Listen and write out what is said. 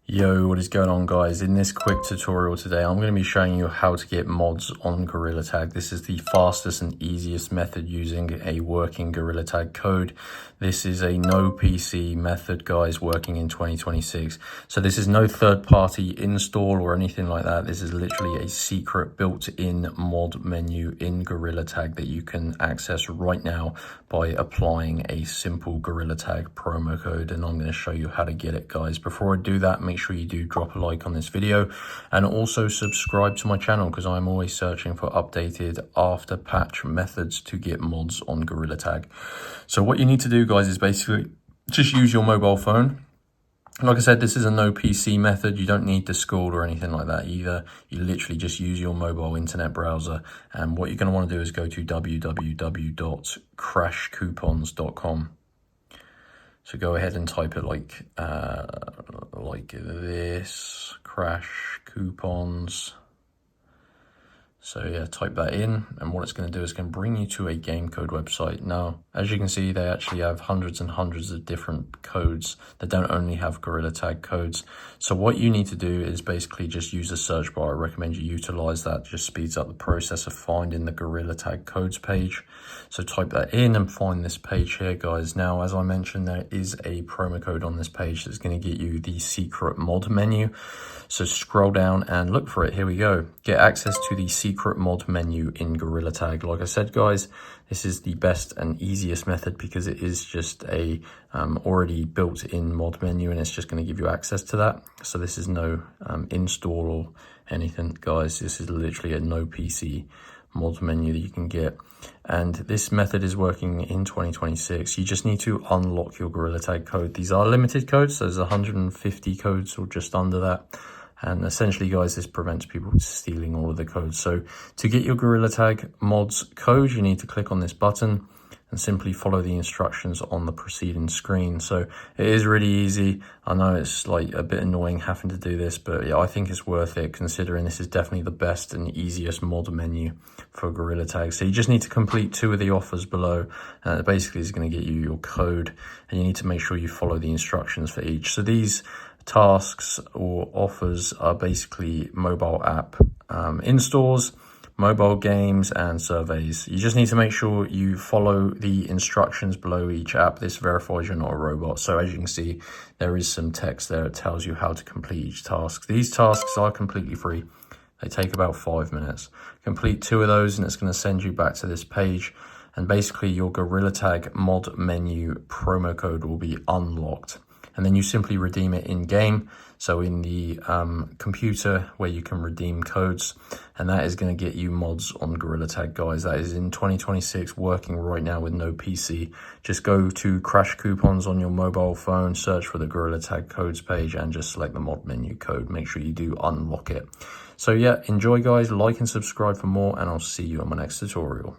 Yo, what is going on, guys? In this quick tutorial today, I'm going to be showing you how to get mods on Gorilla Tag. This is the fastest and easiest method using a working Gorilla Tag code. This is a no PC method, guys, working in 2026. So this is no third-party install or anything like that. This is literally a secret built-in mod menu in Gorilla Tag that you can access right now by applying a simple Gorilla Tag promo code. And I'm going to show you how to get it, guys. Before I do that, make sure you do drop a like on this video and also subscribe to my channel because I'm always searching for updated after patch methods to get mods on Gorilla Tag. So what you need to do, guys, is basically just use your mobile phone. Like I said, this is a no PC method. You don't need Discord or anything like that either. You literally just use your mobile internet browser. And what you're going to want to do is go to www.crashcoupons.com. So go ahead and type it like this, crash coupons. So yeah, type that in, and what it's going to do is going to bring you to a game code website. Now, as you can see, they actually have hundreds and hundreds of different codes. They don't only have Gorilla Tag codes. So what you need to do is basically just use the search bar. I recommend you utilize that. It just speeds up the process of finding the Gorilla Tag codes page. So type that in and find this page here, guys. Now, as I mentioned, there is a promo code on this page that's going to get you the secret mod menu. So scroll down and look for it. Here we go. Get access to the secret mod menu in Gorilla Tag. Like I said, guys, this is the best and easiest method because it is just a already built-in mod menu, and it's just going to give you access to that. So this is no install or anything, guys. This is literally a no PC mod menu that you can get, and this method is working in 2026. You just need to unlock your Gorilla Tag code. These are limited codes, so there's 150 codes or just under that. And essentially, guys, this prevents people stealing all of the codes. So to get your Gorilla Tag mods code, you need to click on this button and simply follow the instructions on the preceding screen. So it is really easy. I know it's like a bit annoying having to do this, but yeah, I think it's worth it considering this is definitely the best and easiest mod menu for Gorilla Tag. So you just need to complete 2 of the offers below. It basically is going to get you your code, and you need to make sure you follow the instructions for each. So these tasks or offers are basically mobile app installs, mobile games, and surveys. You just need to make sure you follow the instructions below each app. This verifies you're not a robot. So as you can see, there is some text there. It tells you how to complete each task. These tasks are completely free. They take about 5 minutes. Complete 2 of those and it's going to send you back to this page. And basically your Gorilla Tag mod menu promo code will be unlocked. And then you simply redeem it in game. So in the computer where you can redeem codes, and that is going to get you mods on Gorilla Tag, guys. That is in 2026, working right now with no PC. Just go to Crash Coupons on your mobile phone, search for the Gorilla Tag codes page, and just select the mod menu code. Make sure you do unlock it. So yeah, enjoy, guys. Like and subscribe for more, and I'll see you on my next tutorial.